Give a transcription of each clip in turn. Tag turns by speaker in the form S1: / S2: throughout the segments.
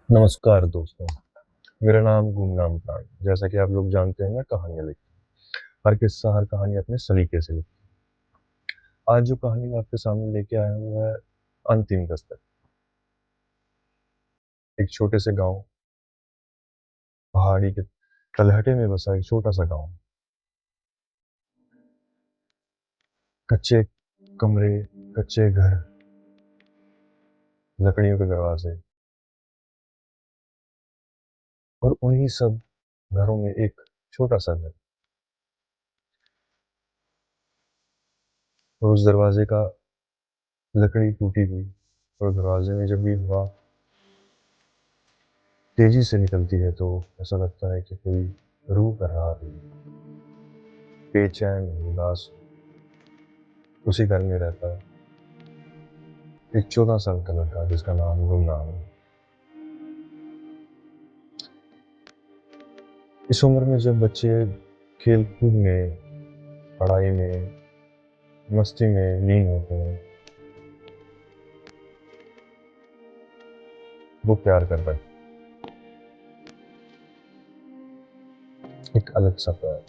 S1: नमस्कार दोस्तों, मेरा नाम गुमनाम प्राण। जैसा कि आप लोग जानते हैं, मैं कहानियाँ लिखता हूँ। हर किस्सा, हर कहानी अपने सलीके से लिखता हूँ। आज जो कहानी मैं आपके सामने लेके आया हूँ वो है अंतिम दस्तक। एक छोटे से गांव, पहाड़ी के तलहटे में बसा एक छोटा सा गांव। कच्चे कमरे, कच्चे घर, लकड़ियों के दरवाजे, और उन्हीं सब घरों में एक छोटा सा घर। और उस दरवाजे का लकड़ी टूटी हुई, और दरवाजे में जब भी हवा तेजी से निकलती है तो ऐसा लगता है कि कोई रूह कर रहा है, बेचैन, उदास उसी घर में रहता है एक 14 साल का लड़का जिसका नाम गुमनाम है। इस उम्र में जब बच्चे खेल कूद में, पढ़ाई में, मस्ती में लीन होते हैं, वो प्यार कर रहे हैं, एक अलग सा प्यार,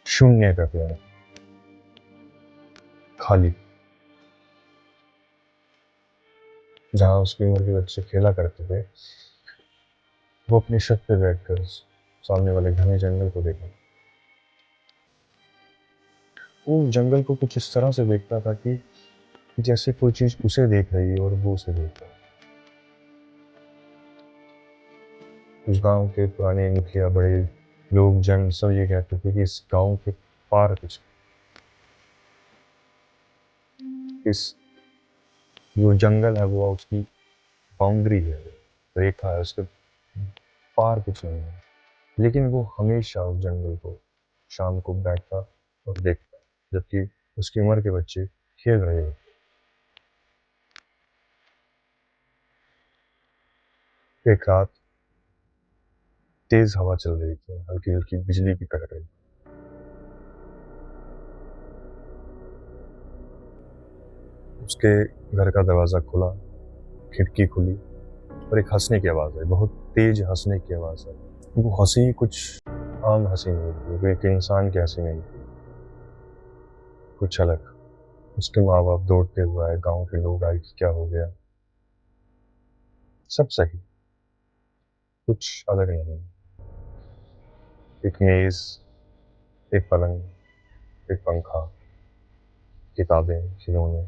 S1: शून्य का प्यार, खाली। जहाँ उसकी उम्र के बच्चे खेला करते थे, वो अपनी छत पे बैठकर सामने वाले घने जंगल को देखा। वो जंगल को कुछ इस तरह से देखता था कि जैसे कोई चीज उसे देख रही है और वो उसे देख रहा है। उस गांव के पुराने मुखिया, बड़े लोग, जन सब ये कहते थे कि इस गांव के पार कुछ, इस जो जंगल है वो उसकी बाउंड्री है, रेखा है, उसके पार कुछ नहीं है। लेकिन वो हमेशा उस जंगल को शाम को बैठता और देखता, जबकि उसकी उम्र के बच्चे खेल रहे होते। एक रात तेज हवा चल रही थी, हल्की हल्की बिजली भी कड़क रही। उसके घर का दरवाजा खुला, खिड़की खुली, और एक हंसने की आवाज आई, बहुत तेज हंसने की आवाज आई। वो हंसी कुछ आम हंसी नहीं थी, वो एक इंसान की हंसी नहीं थी, कुछ अलग। उसके माँ बाप दौड़ते हुए आए, गांव के लोग आए कि क्या हो गया। सब सही, कुछ अलग नहीं। एक मेज, एक पलंग, एक पंखा, किताबें, खिलौने,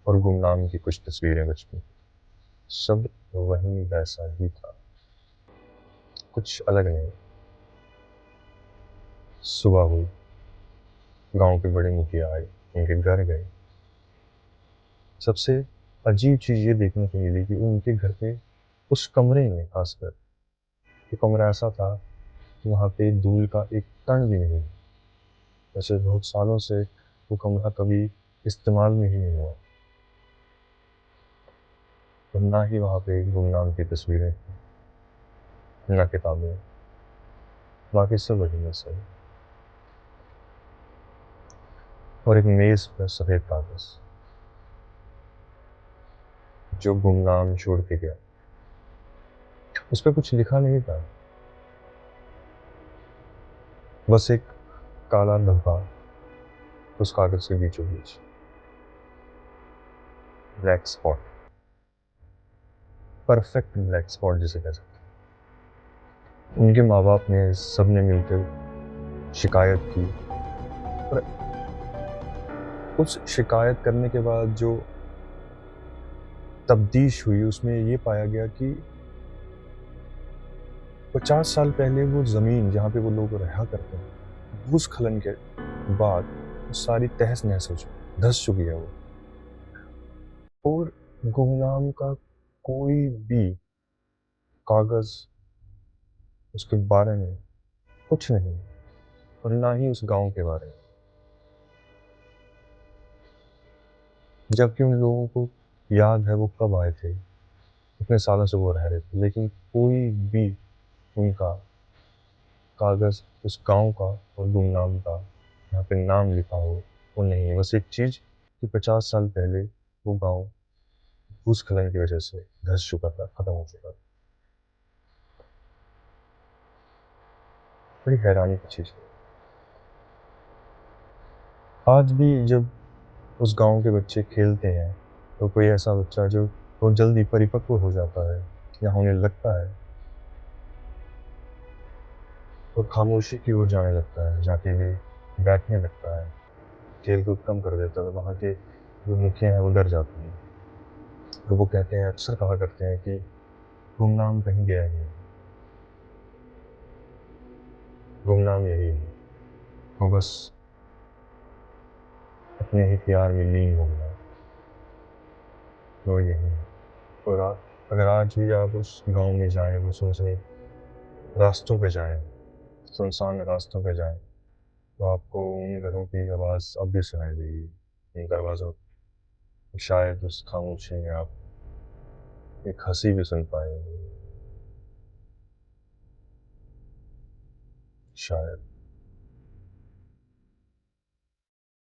S1: और गुमनाम की कुछ तस्वीरें बचपन। सब वही वैसा ही था, कुछ अलग नहीं। सुबह हुई, गांव के बड़े मुखिया आए, उनके घर गए। सबसे अजीब चीज ये देखने को मिली कि उनके घर पे, उस कमरे में खासकर, वो कमरा ऐसा था कि वहाँ पे धूल का एक कण भी नहीं। वैसे बहुत सालों से वो कमरा कभी इस्तेमाल में ही नहीं हुआ, और ना ही वहाँ पे गुमनाम की तस्वीरें, ना किताबें, बाकी सब वही में सही। और एक मेज पर सफेद कागज, जो गुमनाम छोड़ के गया। उस पर कुछ लिखा नहीं था, बस एक काला धब्बा उस कागज के बीचों बीच, black spot, perfect black spot जिसे कह सकते हैं। उनके माँ बाप ने सबने मिलकर शिकायत की, और उस शिकायत करने के बाद जो तब्दीश हुई उसमें ये पाया गया कि 50 साल पहले वो जमीन जहाँ पे वो लोग रहा करते हैं, भूस्खलन के बाद वो सारी तहस नहस हो चुकी, धस चुकी है वो। और गुमनाम का कोई भी कागज उसके बारे में कुछ नहीं, और ना ही उस गांव के बारे में। जबकि उन लोगों को याद है वो कब आए थे, इतने सालों से वो रह रहे थे, लेकिन कोई भी उनका कागज़ उस गाँव का और गुमनाम का जहाँ पे नाम लिखा हो वो नहीं है। बस एक चीज़ कि 50 साल पहले वो गाँव भूस्खलन की वजह से धँस चुका था, ख़त्म हो चुका था। बड़ी हैरानी की चीज़ है। आज भी जब उस गाँव के बच्चे खेलते हैं, तो कोई ऐसा बच्चा जो बहुत जल्दी परिपक्व हो जाता है या होने लगता है और खामोशी की ओर जाने लगता है, जाके भी बैठने लगता है, खेल-कूद कम कर देता है, तो वहाँ के जो मुखिया हैं वो डर जाते हैं। तो वो कहते हैं, अक्सर कहा करते हैं कि गुमनाम कहीं गया ही नहीं, गुमनाम यही है, वो बस अपने ही प्यार में लीन हो गया, वो यही है। और अगर आज भी आप उस गाँव में जाएँ, वो सुनसान रास्तों पे जाएँ, सुनसान रास्तों पे जाएँ, तो आपको उन घरों की आवाज़ अब भी सुनाई देगी, उन दरवाज़ों की। शायद उस खामोशी में आप एक हँसी भी सुन पाएँगे, शायद।